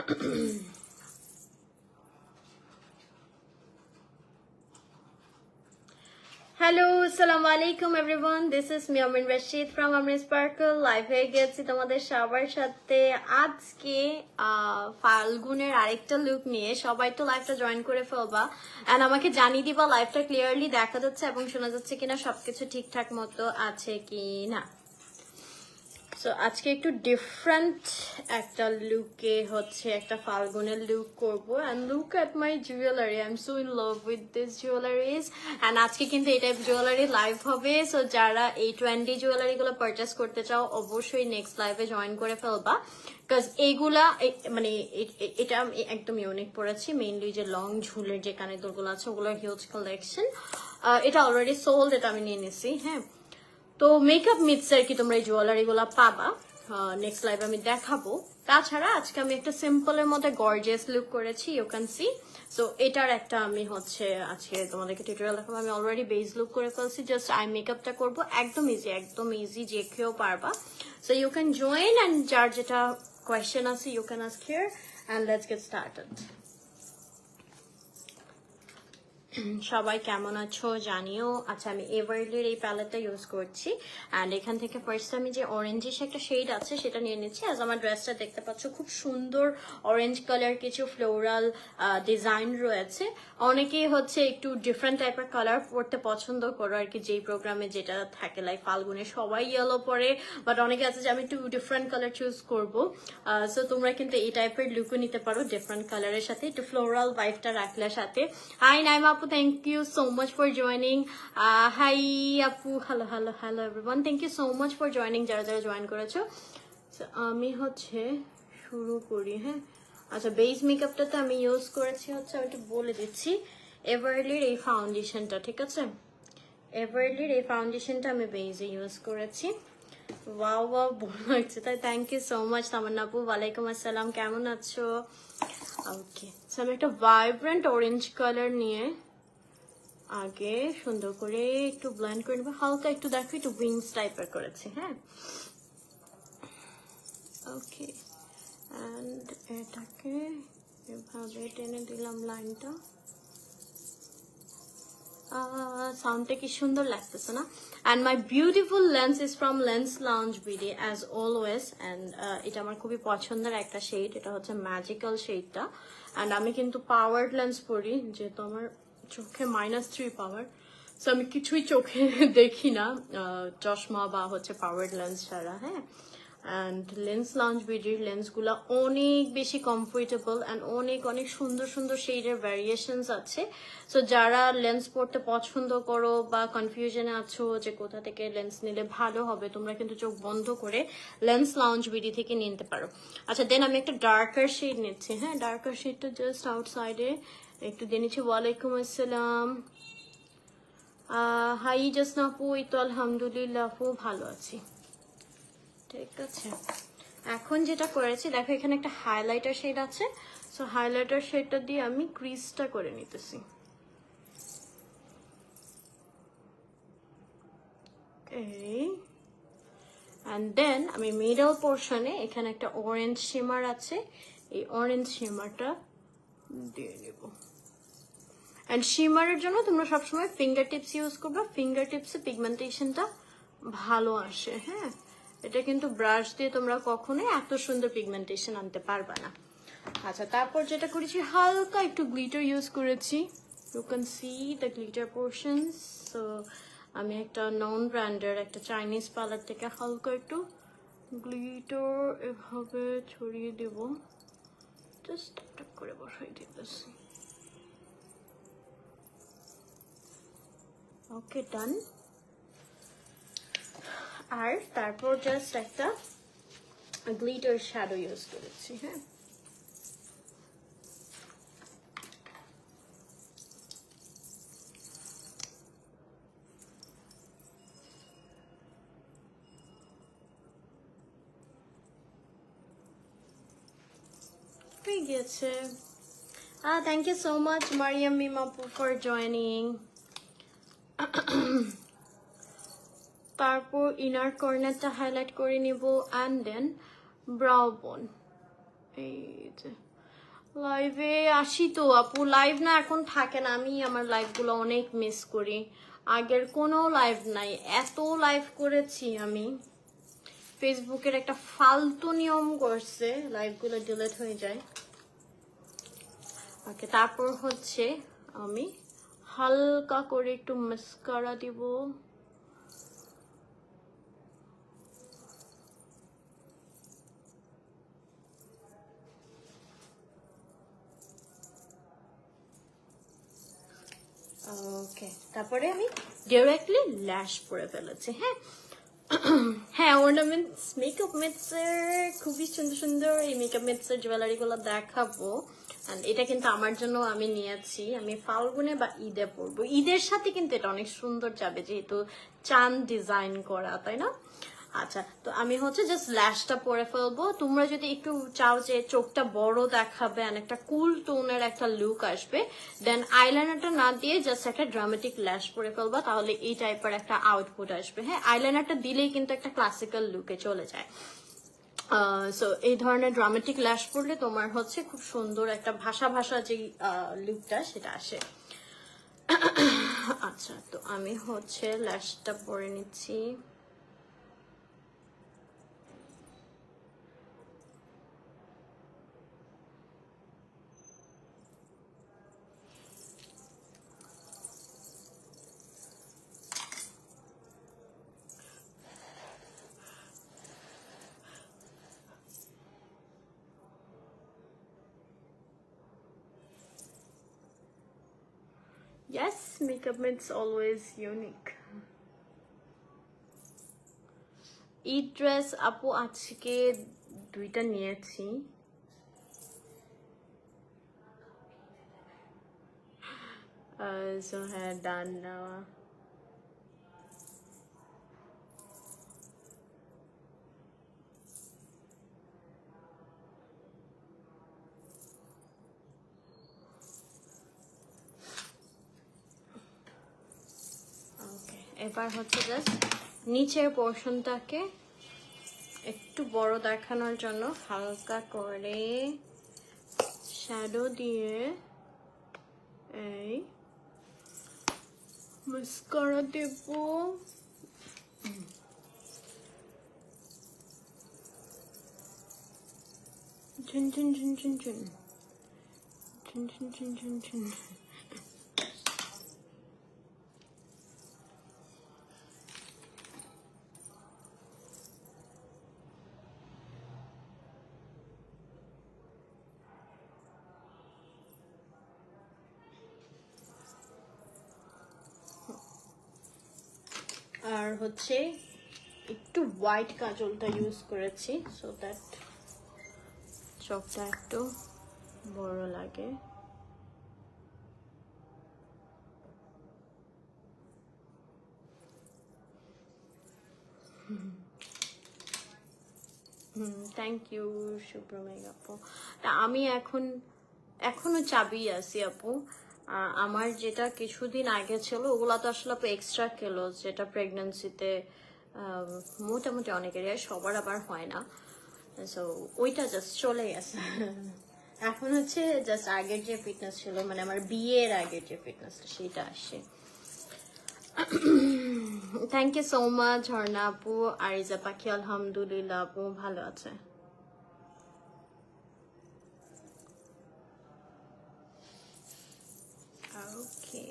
Hello, আসসালামু আলাইকুম everyone. This is me Amin Rashid from Amin sparkle. Live হয়ে গেছি তোমাদের সবার সাথে আজকে ফাল্গুনের আরেকটা লুক নিয়ে। সবাই তো লাইভটা জয়েন করে ফেলবা অ্যান্ড আমাকে জানিয়ে দিবা লাইভটা ক্লিয়ারলি দেখা যাচ্ছে এবং শোনা যাচ্ছে কিনা, সবকিছু ঠিকঠাক মতো আছে কি না। সো আজকে একটু ডিফারেন্ট একটা লুকে হচ্ছে একটা ফাল্গুনের লুক করবো। And look at my jewellery, I am so in love with this jewelleries. And আজকে কিন্তু এই টাইপ জুয়েলারি লাইভ হবে। সো যারা এই ট্রেন্ডি জুয়েলারিগুলো পারচেস করতে চাও অবশ্যই নেক্সট লাইভে জয়েন করে ফেলবা। বিকজ এইগুলা মানে এটা আমি একদম ইউনিক পড়েছি। মেইনলি যে লং ঝুলের যে কানের দুলগুলো আছে ওগুলোর হিউজ কালেকশন। এটা অলরেডি সোল্ড, এটা আমি নিয়ে নিছি। হ্যাঁ, তো মেকআপ মিটস আর কি তোমরা এই জুয়েলারি গুলা পাবা। নেক্সট লাইভ আমি দেখাবো। তাছাড়া আজকে আমি একটা সিম্পলের মধ্যে গর্জিয়াস লুক করেছি, ইউ ক্যান সি। সো এটার একটা আমি হচ্ছে আজকে তোমাদেরকে টিউটোরিয়াল দেখাবো। আমি অলরেডি বেস লুক করে ফেলছি, জাস্ট আই মেকআপটা করবো। একদম ইজি যে কেউ পারবা। So you can join and যার যেটা কোয়েশ্চেন আছে you can ask here and let's get started. সবাই কেমন আছো জানিও। আচ্ছা, আমি এভারলির এই প্যালেটটা ইউজ করছি অ্যান্ড এখান থেকে ফার্স্ট আমি যে অরেঞ্জিশ একটা শেড আছে সেটা নিয়ে নিচ্ছি। অ্যাজ আমার ড্রেসটা দেখতে পাচ্ছ খুব সুন্দর অরেঞ্জ কালার, কিছু ফ্লোরাল ডিজাইন রয়েছে। অনেকেই হচ্ছে একটু ডিফারেন্ট টাইপের কালার পরতে পছন্দ করো আর কি, যেই প্রোগ্রামে যেটা থাকে। লাইক ফাল্গুনে সবাই ইয়েলো পরে, বাট অনেকে আছে যে আমি একটু ডিফারেন্ট কালার চুজ করবো। সো তোমরা কিন্তু এই টাইপের লুকও নিতে পারো ডিফারেন্ট কালারের সাথে, একটু ফ্লোরাল ভাইবটা রাখলে সাথে। হাই নাইমা আপু, thank you so much for joining. Hi আপু, hello hello hello everyone, thank you so much for joining যারা যারা জয়েন করেছো। আমি হচ্ছে শুরু করি। হ্যাঁ, আচ্ছা, বেস মেকআপটাতে আমি ইউজ করেছি হচ্ছে, আমি একটু বলে দিচ্ছি, এভারলির এই ফাউন্ডেশনটা। ঠিক আছে, এভারলির এই ফাউন্ডেশনটা আমি বেসে ইউজ করেছি। ওয়াও ওয়াও ভালো লাগছে তাই, thank you so much Tamanna আপু। ওয়ালাইকুম আসসালাম, কেমন আছো? ওকে, সো আমি একটা ভাইব্রেন্ট অরেঞ্জ কালার নিয়ে আগে সুন্দর করে একটু ব্লেন্ড করে নেবো। হালকা একটু দেখো একটু উইংস টাইপের করেছি। হ্যাঁ, ওকে, অ্যান্ড এটাকে এভাবে টেনে দিলাম লাইনটা। সাউন্ডটা কি সুন্দর লাগতেছে না? And my beautiful lens is from lens lounge BD as always. And এটা আমার খুবই পছন্দের একটা শেড, এটা হচ্ছে ম্যাজিক্যাল শেডটা। অ্যান্ড আমি কিন্তু পাওয়ার্ড লেন্স পরি, যেহেতু আমার চোখে -3 পাওয়ার। সো আমি কিছুই চোখে দেখি না চশমা বা হচ্ছে পাওয়ার্ড লেন্স ছাড়া। হ্যাঁ, অ্যান্ড লেন্স লাউঞ্জ বিডির লেন্সগুলো অনেক বেশি কমফোর্টেবল অ্যান্ড অনেক অনেক সুন্দর সুন্দর শেডের ভ্যারিয়েশনস আছে। সো যারা লেন্স পড়তে পছন্দ করো বা কনফিউশনে আছো যে কোথা থেকে লেন্স নিলে ভালো হবে, তোমরা কিন্তু চোখ বন্ধ করে লেন্স লাউঞ্জ বিডি থেকে নিতে পারো। আচ্ছা, দেন আমি একটা ডার্কার শেড নিচ্ছি। হ্যাঁ, ডার্কার শেডটা জাস্ট আউটসাইডে একটু দিয়ে নিচ্ছি। ওয়ালাইকুম আসসালাম। হাই জাসনা আপু, এই তো আলহামদুলিল্লাহ আপু ভালো আছি। ঠিক আছে, এখন যেটা করেছি দেখো, এখানে একটা হাইলাইটার শেড আছে। সো হাইলাইটার শেডটা দিয়ে আমি ক্রিজটা করে নিতেছি। অ্যান্ড দেন আমি মিডল পোর্শনে এখানে একটা অরেঞ্জ শিমার আছে, এই অরেঞ্জ শিমারটা দিয়ে নেব। অ্যান্ড শিমারের জন্য তোমরা সবসময় ফিঙ্গার টিপস ইউজ করবে, ফিঙ্গার টিপসে পিগমেন্টেশনটা ভালো আসে। হ্যাঁ, এটা কিন্তু ব্রাশ দিয়ে তোমরা কখনোই এত সুন্দর পিগমেন্টেশন আনতে পারবে না। আচ্ছা, তারপর যেটা করেছি হালকা একটু গ্লিটার ইউজ করেছি, you can see the glitter portions. So আমি একটা নন ব্র্যান্ডের একটা চাইনিজ পার্লার থেকে হালকা একটু গ্লিটার এভাবে ছড়িয়ে দেব, জাস্ট টপ করে বসাই দিতেছি। ওকে, ডান। আর তারপর জাস্ট একটা গ্লিটার শ্যাডো ইউজ করেছি। হ্যাঁ, হয়ে গেছে। Thank you so much Mariam Mim আপু ফর জয়নিং। তারপর ইনার কর্নারটা হাইলাইট করে নিব অ্যান্ড দেন ব্রাউ বোন, এই যে লাইভে আসি তো আপু, লাইভ না এখন থাকে না, আমি আমার লাইভগুলো অনেক মিস করি। আগের কোনো লাইভ নাই, এত লাইভ করেছি আমি। ফেসবুকের একটা ফালতু নিয়ম করছে, লাইভগুলো ডিলিট হয়ে যায়। ওকে, তারপর হচ্ছে আমি হালকা করে একটু মাস্কারা দিব। ওকে, তারপরে আমি ডিরেক্টলি ল্যাশ পরে ফেলেছি। হ্যাঁ হ্যাঁ, অর্নামেন্টস মেকআপ মেটসের খুবই সুন্দর সুন্দর এই মেকআপ মেটসের জুয়েলারিগুলো দেখাবো। এটা কিন্তু আমার জন্য আমি নিয়েছি, আমি ফাল্গুনে বা ঈদে পরবো। ঈদের সাথে কিন্তু এটা অনেক সুন্দর যাবে, যেহেতু চাঁদ ডিজাইন করা, তাই না? আচ্ছা, তো আমি হচ্ছে জাস্ট ল্যাশটা পরে ফেলবো। তোমরা যদি একটু চাও যে চোখটা বড় দেখাবে আর একটা কুল টোনের একটা লুক আসবে, দেন আইলাইনারটা না দিয়ে জাস্ট একটা ড্রামাটিক ল্যাশ পরে ফেলবা, তাহলে এই টাইপের একটা আউটপুট আসবে। হ্যাঁ, আইলাইনারটা দিলেই কিন্তু একটা ক্লাসিক্যাল লুকে চলে যায়। সো এই ধরনের ড্রামাটিক ল্যাশ পরলে তোমার হচ্ছে খুব সুন্দর একটা ভাষা ভাষা যে লুকটা সেটা আসে। আচ্ছা, তো আমি হচ্ছে ল্যাশটা পরে নিচ্ছি। Yes, makeup it's always unique. এই ড্রেস আপু আজকে দুইটা নিয়েছি। সো হ্যাঁ, ডান নেওয়া। ওকে, এবার হচ্ছে জাস্ট নিচের পোর্শনটাকে একটু বড় দেখানোর জন্য হালকা করে শ্যাডো দিয়ে এই মাস্কারা দেব। ঝুন ঝুন ঝুন ঝুন ঝুন ঝুন ঝুন ঝুন ঝুন ঝুন। আর হচ্ছে একটু হোয়াইট কাজলটা ইউজ করেছি, সো দ্যাট চোখটা একটু বড় লাগে। থ্যাংক ইউ শুভ্রমেঘ আপু। তা আমি এখনো চাবি আছি আপু। আমার যেটা কিছুদিন আগে ছিল ওগুলা তো আসলে এক্সট্রা কিলো, যেটা প্রেগন্যান্সিতে মোটামুটি অনেকেরই হয়, সবার আবার হয় না। সো ওইটা জাস্ট চলে গেছে। এখন হচ্ছে জাস্ট আগের যে ফিটনেস ছিল, মানে আমার বিয়ের আগের যে ফিটনেসটা সেটা আসে। থ্যাংক ইউ সো মাচ ঝর্ণা আপু। আরিজা পাখি আলহামদুলিল্লাহ আপু ভালো আছে। ওকে,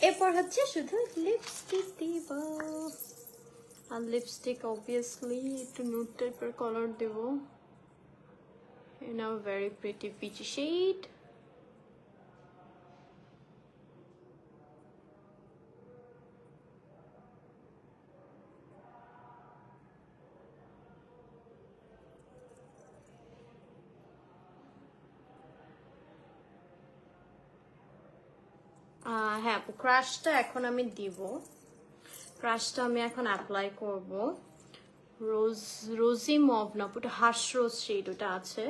এরপর হচ্ছে শুধু লিপস্টিক দিব। আর লিপস্টিক অবভিয়াসলি একটু নুড টাইপের কালার দেব। in a very pretty peachy shade. হ্যাঁ, ক্রাশটা এখন আমি দিব। ক্রাশটা আমি এখন অ্যাপ্লাই করব। রোজি মভ না, পুরো হাস রোজ শেড ওটা আছে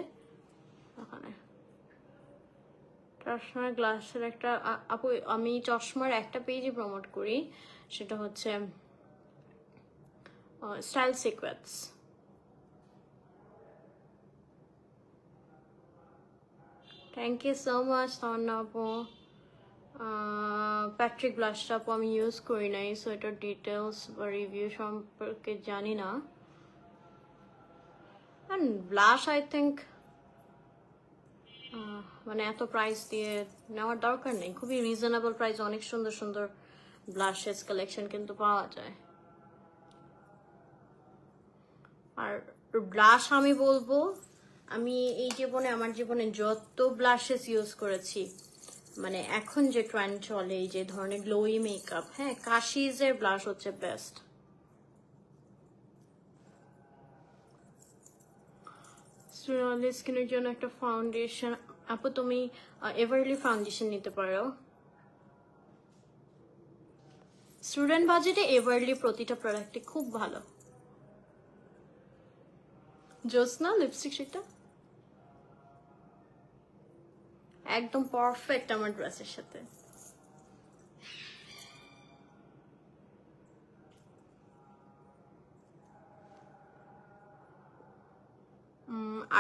ওখানে। চশমার গ্লাসের একটা আপু, আমি চশমার একটা পেজই প্রমোট করি, সেটা হচ্ছে style sequence. Thank you so much Tamanna আপু। প্যাট্রিক ব্লাশটা আপু আমি ইউজ করি নাই, সো এটার ডিটেলস বা রিভিউ সম্পর্কে জানি না। অ্যান্ড ব্লাশ আই থিঙ্ক মানে এত প্রাইস দিয়ে নেওয়ার দরকার নেই, খুবই রিজনেবল প্রাইস, অনেক সুন্দর সুন্দর ব্লাশেস কালেকশন কিন্তু পাওয়া যায়। আর ব্লাশ আমি বলবো, আমি এই জীবনে আমার জীবনে যত ব্লাশেস ইউজ করেছি, মানে এখন যে ট্রেন্ড চলে এই যে ধরনের গ্লোই মেকআপ, হ্যাঁ কাশিজের ব্লাশ হচ্ছে বেস্ট। স্কিনের জন্য একটা ফাউন্ডেশন আপু, তুমি এভারলি ফাউন্ডেশন নিতে পারো। স্টুডেন্ট বাজেটে এভারলি প্রতিটা প্রোডাক্টই খুব ভালো। জোসনা লিপস্টিক সেটা একদম পারফেক্ট আমার ড্রেসের সাথে।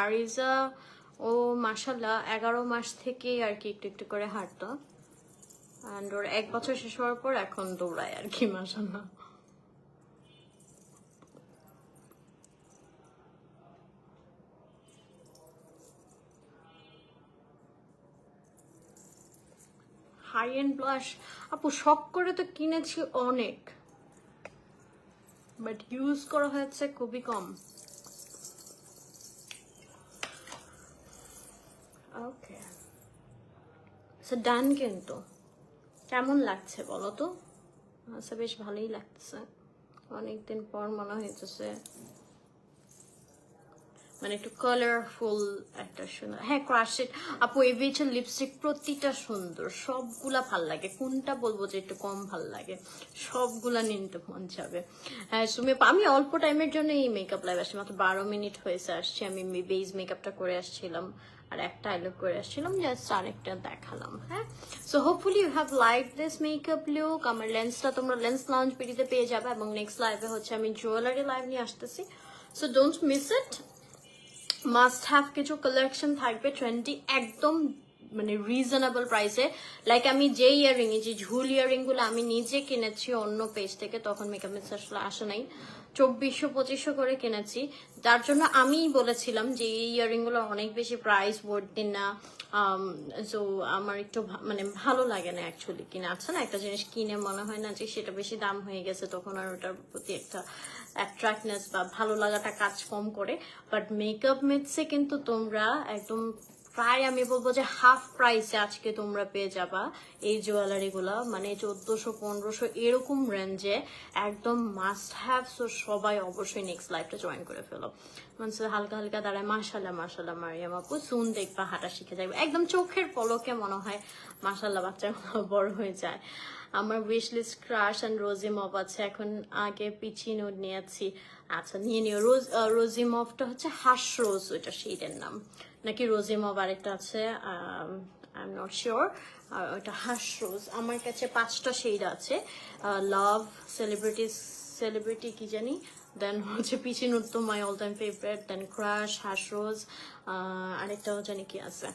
আরিজা ও মাশাল্লাহ 11 মাস থেকেই আর কি একটু একটু করে হাঁটতো, অ্যান্ড ওর 1 বছর শেষ হওয়ার পর এখন দৌড়ায় আর কি, মাশাল্লাহ। হাই এন্ড ব্লাশ আপু শখ করে তো কিনেছি অনেক, বাট ইউজ করা হয়েছে খুবই কম। ওকে সো ডান। কিন্তু কেমন লাগছে বলো তো? আচ্ছা বেশ ভালোই লাগতেছে, অনেকদিন পর মনে হইতেছে মানে একটু কালারফুল একটা সুন্দর। হ্যাঁ ক্রাশেড আপু এই বেচের লিপস্টিক প্রতিটা সুন্দর, সবগুলা ভাল লাগে, কোনটা বলবো যে একটু কম ভাল লাগে, সবগুলা নিতে মন যাবে। হ্যাঁ তুমি, আমি অল্প টাইমের জন্য এই মেকআপ লাইভ আসছি, মাত্র 12 মিনিট হয়েছে আসছি, আমি বেস মেকআপটা করে আসছিলাম আর একটা আইলুক করে আসছিলাম, জাস্ট আরেকটা দেখালাম। হ্যাঁ so hopefully you have like this makeup look. আমার লেন্সটা তোমরা লেন্স লঞ্চ পেডিতে পেয়ে যাবে, এবং নেক্সট লাইভে হচ্ছে আমি জুয়েলারি লাইভ নিয়ে আসতেছি, so don't miss it. Must have কিছু কালেকশন থাকবে ট্রেন্ডি, একদম মানে রিজনেবল প্রাইসে। লাইক আমি যে ইয়ারিং, এই যে ঝুল ইয়ারিং গুলো আমি নিজে কিনেছি অন্য পেজ থেকে, তখন মেকআপ মিক্স আসলে আসে নাই, 2400-2500 করে কিনেছি। তার জন্য আমি বলেছিলাম যে এই ইয়ারিং গুলো অনেক বেশি প্রাইস ওয়ার্থি না, সো আমার একটু মানে ভালো লাগে না অ্যাকচুয়ালি কিনে। আচ্ছা না, একটা জিনিস কিনে মনে হয় না যে সেটা বেশি দাম হয়ে গেছে, তখন আর ওটার প্রতি একটা অ্যাট্রাক্টনেস বা ভালো লাগাটা কাজ কম করে। বাট মেকআপ মিক্সে কিন্তু তোমরা একদম প্রায় আমি বলবো যে হাফ প্রাইসে আজকে তোমরা পেয়ে যাবা এই জুয়েলারি গুলা, মানে 1400-1500 এরকম রেঞ্জে, একদম মাস্ট হ্যাভ। সো সবাই অবশ্যই নেক্সট লাইফটা জয়েন করে ফেলো। মানে হালকা হালকা দাঁড়ায় মাশাল্লাহ মাশাল্লাহ মারিয়াম আপু, সুন দেখবা হাঁটা শিখে যাবে, একদম চোখের পলকে মনে হয় মাশাল্লাহ বাচ্চা বড় হয়ে যায়। আমার wish list crush and rosy mauve আছে, এখন আগে পিচি নোট নিয়েছি। আচ্ছা নিয়ে নিও। রোজি মভটা হচ্ছে হাস রোজ, ওইটা শেডের নাম, নাকি রোজি মভ আরেকটা আছে আই এম নট শিওর। আর ওইটা হাস রোজ। আমার কাছে 5টা শেড আছে, লাভ, সেলিব্রিটি কি জানি, দেন হচ্ছে পিচি নোট তো my all time favourite, then crush, hush rose, আরেকটাও জানি কি আছে।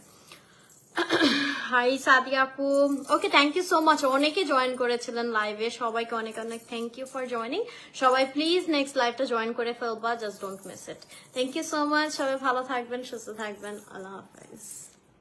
হাই সাদিয়া আপু, okay thank you so much, অনেকে জয়েন করেছিলেন লাইভে, সবাইকে অনেক অনেক থ্যাংক ইউ ফর জয়নিং। সবাই প্লিজ নেক্সট লাইভটা জয়েন করে ফেলবা, just don't miss it. Thank you so much, সবাই ভালো থাকবেন, সুস্থ থাকবেন, আল্লাহ হাফেজ।